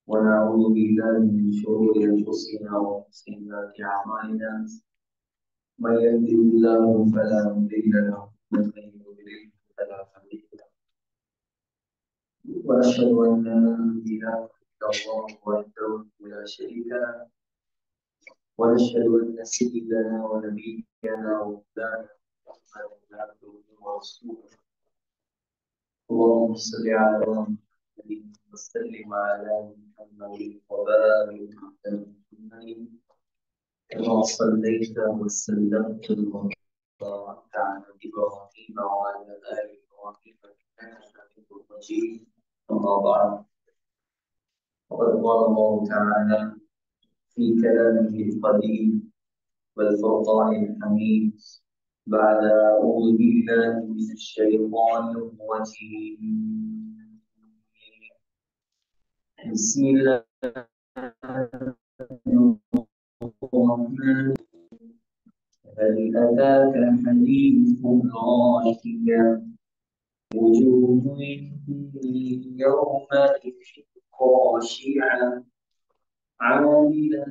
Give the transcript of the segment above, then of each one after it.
ونعوذ بالله من شرور أنفسنا ومن سيئات أعمالنا من يهده الله فلا مضل له ومن يضلل فلا هادي له وأشهد أن لا إله إلا الله وحده لا شريك له ونشهد أن سيدنا ونبينا ومولانا محمدا عبده ورسوله اللهم صل على محمد وسلم على محمد وبارك على محمد كما صليت وسلمت وباركت على إبراهيم وعلى آل إبراهيم إنك حميد مجيد أما بعد فقد قال الله تعالى في كلامه القديم والفرقان الحميد بعد أعوذ بالله من الشيطان الرجيم بسم الله الرحمن هل أتاك حديث الغاشية وجوه يومئذ خاشعة عاملة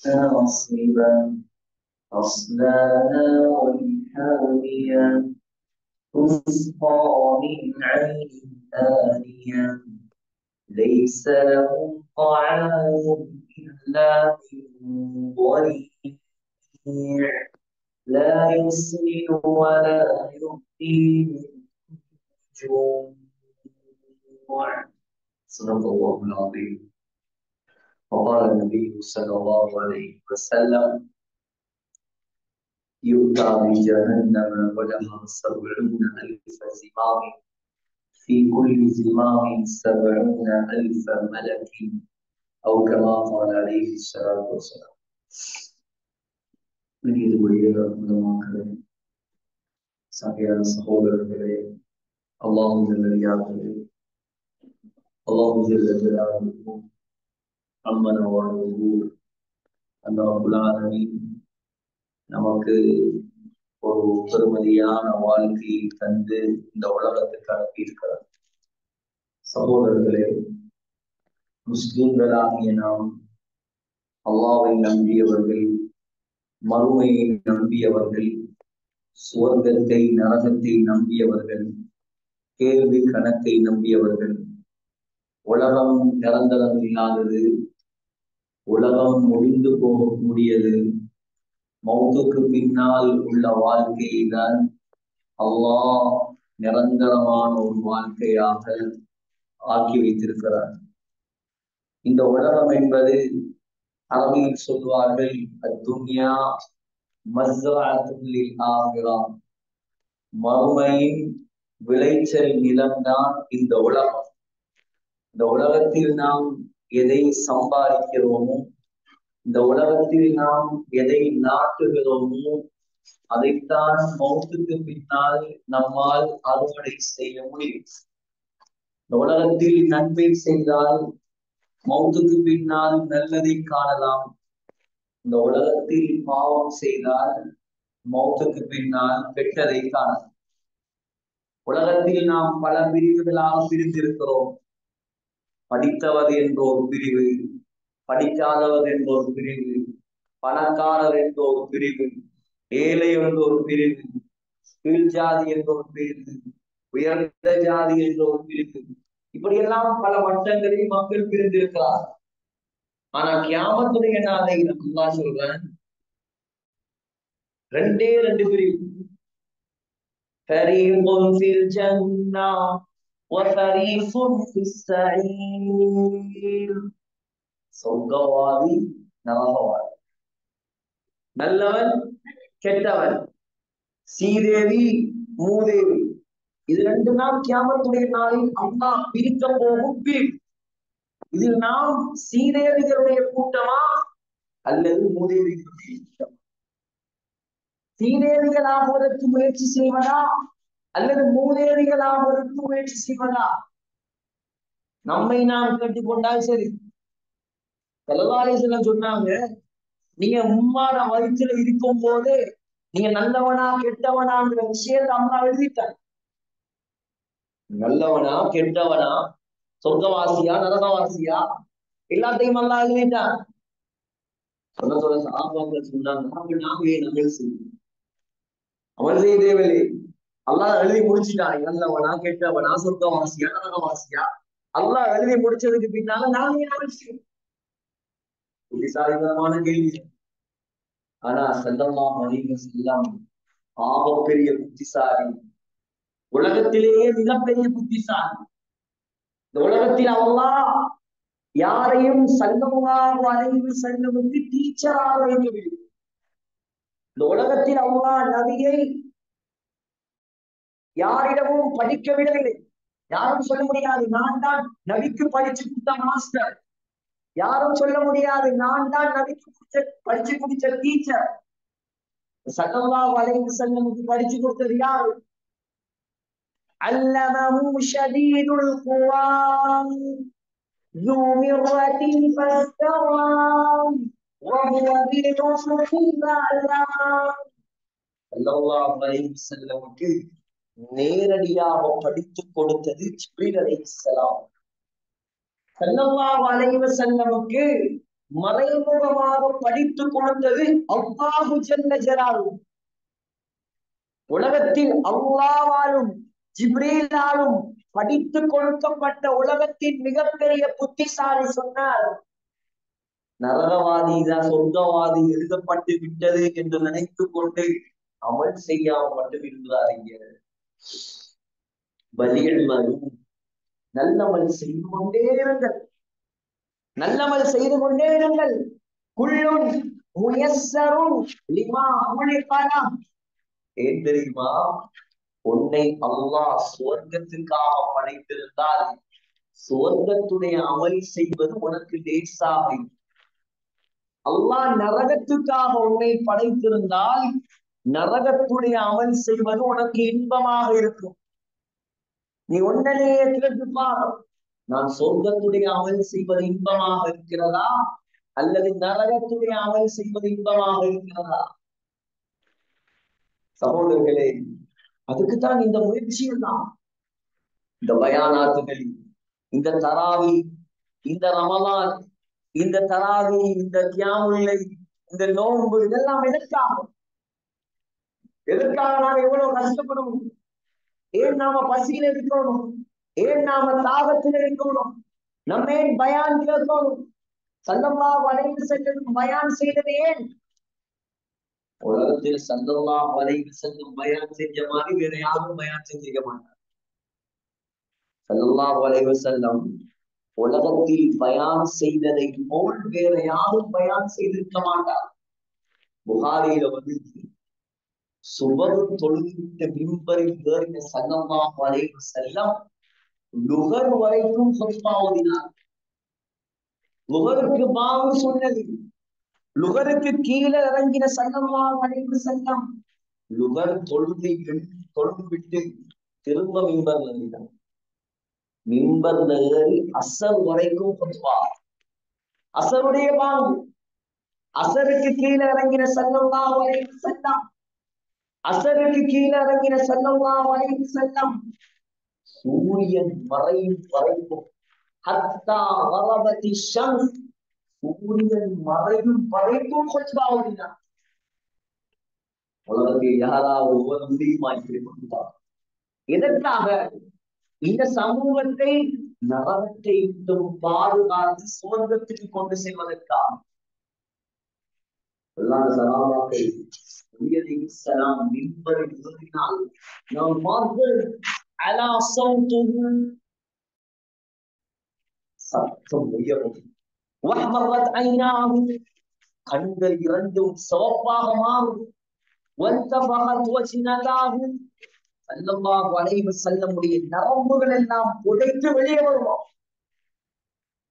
ناصبة تصلى نارا حامية تسقى من عين آنية ليس لهم طعام إلا من ضريع لا يسمن ولا يغني من جوع صدق الله العظيم وقال النبي صلى الله عليه وسلم يؤتى بجهنم ولها 70,000 زمام في كل زمام 70,000 ملك أو كما قال عليه الصلاة والسلام சகையான சகோதரர்களே அல்லாஹ் நல்லடியார்களே அல்லாஹ் ஜல்லல்லாஹு அம்மன வாழ்வு அல்லாஹ் நமக்கு ஒரு பெருமதியான வாழ்க்கையை தந்து இந்த உலகத்துக்கு அனுப்பியிருக்கிறார். சகோதரர்களே, முஸ்லிம்களாகிய நாம் அல்லாஹ்வை நம்பியவர்கள், மறுமையை நம்பியவர்கள், சுவர்க்கத்தை நரகத்தை நம்பியவர்கள், கேள்வி கணக்கை நம்பியவர்கள். உலகம் நிரந்தரம் இல்லாதது, உலகம் முடிந்து போகக்கூடியது. மௌத்துக்கு பின்னால் உள்ள வாழ்க்கையை தான் அல்லாஹ் நிரந்தரமான ஒரு வாழ்க்கையாக ஆக்கி வைத்திருக்கிறார். இந்த உலகம் என்பது அரபியில் சொல்வார்கள் அத்துன்யா மஸ்ரஅத்துல் லில் ஆகிரா, மறுமையின் விளைச்சல் நிலம்தான் இந்த உலகம். இந்த உலகத்தில் நாம் எதை சம்பாதிக்கிறோமோ, இந்த உலகத்தில் நாம் எதை நாட்டுகிறோமோ, அதைத்தான் மௌத்துக்கு பின்னால் நம்மால் அறுவடை செய்ய முடியும். இந்த உலகத்தில் நன்மை செய்தால் மௌத்துக்கு பின்னால் நல்லதை காணலாம். இந்த உலகத்தில் பாவம் செய்தால் மௌத்துக்கு பின்னால் கெட்டதை காணலாம். உலகத்தில் நாம் பல பிரிவுகளாக பிரிந்திருக்கிறோம். படித்தவர் என்ற ஒரு பிரிவு, படிக்காதவர் என்ற ஒரு பிரிவு, பணக்காரர் என்ற ஒரு பிரிவு, ஏழை என்ற ஒரு பிரிவு, கீழ் ஜாதி என்ற ஒரு பிரிவு, உயர்ந்த ஜாதி என்ற ஒரு பிரிவு, இப்படியெல்லாம் பல வட்டங்களில் மக்கள் பிரிந்திருக்கிறார். ஆனா கியாமத்துடைய நாளையில் அல்லாஹ் சொல்றான், ரெண்டே ரெண்டு பிரிவு. ஃபரீகுன் ஃபில் ஜன்னah வ ஃபரீகுன் ஃபிஸ் ஸஈர். சொர்க்கவாதி, நரகவாதி, நல்லவன் கெட்டவன், சீதேவி மூதேவி, இது ரெண்டு நாள் கியாமத்துடைய நாளில் அல்லாஹ் பிரிக்க போகும் பிரிவு. இதில் நாம் சீதேவிகளுடைய கூட்டமா அல்லது மூதேவிகளுடைய கூட்டமா? சீதேவிகள் ஆகுவதற்கு முயற்சி செய்வதா அல்லது மூதேவிகள் ஆகுவதற்கு முயற்சி செய்வதா? நம்மை நாம் கேட்டுக்கொண்டால் சரி. ஸல்லல்லாஹு அலைஹி வஸல்லம் சொன்னாங்க, நீங்க உம்மாட வயிற்றுல இருக்கும் போது நீங்க நல்லவனா கெட்டவனாங்கிற விஷயத்தை அம்மா எழுதிட்டாங்க. நல்லவனா கெட்டவனா சொர்க்கவாசியா நரகவாசியா எல்லாத்தையும் அல்லாஹ் எழுதிட்டான். சொன்னதோட சஹாபாக்கள் சொன்னாங்க, நாங்க ஏன் அமல் செய்யணும், அமல் செய்ய தேவையில்லை, அல்லாஹ் எழுதி முடிச்சுட்டான், நல்லவனா கெட்டவனா சொர்க்கவாசியா நரகவாசியா அல்லாஹ் எழுதி முடிச்சதுக்கு பின்னால நாங்க ஏன் அமல் செய்யணும். புத்திசாலித்தனமான கேள்வி. ஆனா ஸல்லல்லாஹு அலைஹி வஸல்லம் ஆகப்பெரிய புத்திசாலி, உலகத்திலேயே மிகப்பெரிய புத்திசாலி. இந்த உலகத்தில் அல்லாஹ் யாரையும் ஸல்லல்லாஹு அலைஹி வஸல்லமுக்கு டீச்சராக வைக்கவில்லை. இந்த உலகத்தில் அல்லாஹ் நபியை யாரிடமும் படிக்க விடவில்லை. யாரும் சொல்ல முடியாது நான் தான் நபிக்கு படிச்சு கொடுத்த மாஸ்டர், யாரும் சொல்ல முடியாது நான் தான் நபிக்கு படிச்சு கொடுத்த டீச்சர். ஸல்லல்லாஹு அலைஹி வஸல்லமுக்கு படிச்சு கொடுத்தது யாரு? அல்லமஹு ஷதீதுல் குவா ذو مرة فاستوى وهو بالأفق الأعلى. ஸல்லல்லாஹு அலைஹி வஸல்லமுக்கு நேரடியாக படித்துக் கொடுத்தது ஜிப்ரீல் அலைஹிஸ்ஸலாம். ஸல்லல்லாஹு அலைஹி வஸல்லமுக்கு மறைமுகமாக படித்துக் கொடுத்தது அல்லாஹு ஜல்ல ஜலாலுஹு. உலகத்தில் அல்லாஹ்வாலும் ஜிப்ரீலாலும் படித்துக் கொடுக்கப்பட்ட உலகத்தின் மிகப்பெரிய புத்திசாலி சொன்னார், நரகவாதி சொர்க்கவாதி எழுதப்பட்டு விட்டது என்று நினைத்துக் கொண்டு அமல் செய்யாமல் மட்டும் இருந்தாருங்க. பலிகள் வரும், நல்லமல் செய்து கொண்டே இருங்கள், நல்லமல் செய்து கொண்டே இருங்கள். குல்லுன் முயஸ்ஸருன் லிமா உலிக லஹ். ஏன் தெரியுமா? உன்னை அல்லாஹ் சுவர்க்கத்துக்காக படைத்திருந்தால் சுவர்க்கத்துடைய அமல் செய்வது உனக்கு லேசாக, அல்லாஹ் நரகத்துக்காக உன்னை படைத்திருந்தால் நரகத்துடைய அமல் செய்வது உனக்கு இன்பமாக இருக்கும். நீ ஒன்னனையே கேட்டுப்பார், நான் சொர்க்கத்துடைய அமல் செய்வது இன்பமாக இருக்கிறதா அல்லது நரகத்துடைய அமல் செய்வது இன்பமாக இருக்கிறதா? சகோதரர்களே, அதுக்குத்தான் இந்த முயற்சி எல்லாம். இந்த பயானாத்துகள், இந்த தராவி, இந்த ரமலான், இந்த தராவி, இந்த கியாமுல்லை, இந்த நோன்பு, இதெல்லாம் எதற்காக? எதற்காக நாம் எவ்வளவு கஷ்டப்படுவோம்? ஏன் நாம பசியில் இருக்கணும்? ஏன் நாம தாகத்தில் இருக்கணும்? நம்ம ஏன் பயான் கேட்கணும்? ஸல்லல்லாஹு அலைஹி வஸல்லம் பயான் செய்தது ஏன்? உலகத்தில் ஸல்லல்லாஹு அலைஹி வஸல்லம் பயான் செஞ்ச மாதிரி வேற யாரும் பயான் செஞ்சிருக்க மாட்டார். ஸல்லல்லாஹு அலைஹி வஸல்லம் உலகத்தில் பயான் செய்ததை போல் வேற யாரும் பயான் செய்திருக்க மாட்டார். புகாரியில வந்து சுபஹ் தொழுவித்த மிம்பரில் ஏறின ஸல்லல்லாஹு அலைஹி வஸல்லம் லுஹர் வரைக்கும் ஹுத்பா ஓதினார். லுஹருக்கு பாங்கு சொன்னது, லுஹருக்கு கீழே இறங்கின ஸல்லல்லாஹு அலைஹி வஸல்லம் லுஹர் தொழுது விட்டு திரும்ப மிம்பர்ல ஏறினார். மிம்பர்ல ஏறி அசர் வரைக்கும் ஹுத்பா, அசருடைய பாங்கு. அசருக்கு கீழே இறங்கின ஸல்லல்லாஹு அலைஹி வஸல்லம், அசருக்கு கீழே இறங்கின ஸல்லல்லாஹு அலைஹி வஸல்லம் சூரியன் மறையும் வரைக்கும், ஹத்தா கரபத்தி ஷம்ஸ், சூரியன் மறையும் வரைக்கும் ஹுத்பா ஓதினார். உலகத்தில் யாராவது ஓத முடியுமா இப்படி கொண்டார்? எதற்காக? இந்த சமூகத்தை நரகத்தை விட்டும் பாதுகாத்து சுவர்க்கத்துக்கு கொண்டு செல்வதற்காக. மிம்பரில் ஏறினால் நாம் அலா சௌத்துஹு, சத்தம் உயரும். வஹ்மரத் ஐனாஹு, கண்கள் இரண்டும் சிவப்பாக மாறும். வந்தஃபகத் வஜ்னதாஹு, ஸல்லல்லாஹு அலைஹி வஸல்லமுடைய நரம்புகள் எல்லாம் புடைத்து வெளியே வருவோம்.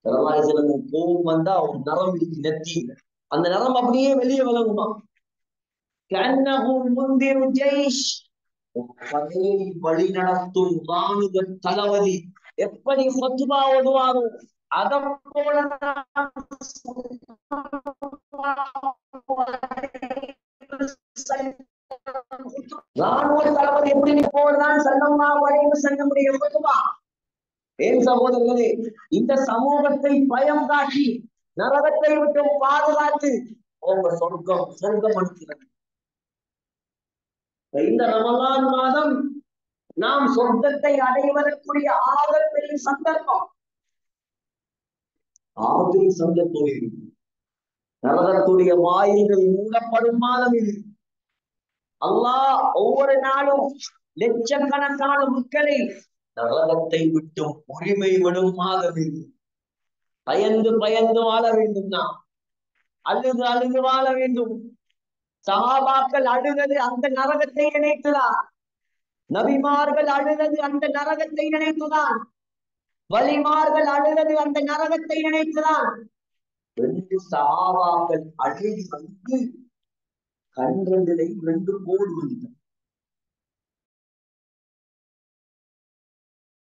ஸல்லல்லாஹு அலைஹி வஸல்லம் கோபம் வந்தா ஒரு நரம்பு நெத்தி, அந்த நரம்பு அப்படியே வெளியே விளங்குமா? கன்னஹு முந்திரு ஜைஷ், படையை வழி நடத்தும் ராணுவ தளபதி எப்படி ஃபத்வா ஓதுவாரோ அதை போல ராணுவ தளபதி எப்படி போலதான் ஸல்லல்லாஹு அலைஹி வஸல்லமுடைய ஃபத்வா. ஏன் சகோதரர்களே, இந்த சமூகத்தை பயம் காட்டி நரகத்தை விட்டு பாதுகாத்து உங்க சொர்க்கம் சொர்க்கம் அனுப்புகிறது. இந்த ரமலான் மாதம் நாம் சொர்க்கத்தை அடைவதற்குரிய ஆகப்பெரிய சந்தர்ப்பம். ஆகப்பெரிய சந்தர்ப்பம் இது. நரகத்துடைய வாயில்கள் மூடப்படும் மாதம் இது. அல்லாஹ் ஒவ்வொரு நாளும் லட்சக்கணக்கான மக்களை நரகத்தை விட்டும் உரிமை விடும் மாதம் இது. பயந்து பயந்து வாழ வேண்டும். நாம் அழுது அழுது வாழ வேண்டும். சஹாபாக்கள் அழுதது அந்த நரகத்தை நினைத்துதான். நபிமார்கள் அழுதது அந்த நரகத்தை நினைத்துதான். வலிமார்கள் அழுதது அந்த நரகத்தை நினைத்துதான். 2 சஹாபாக்கள் அழுது வந்து கண்களிலே 2 கோடு வந்தது.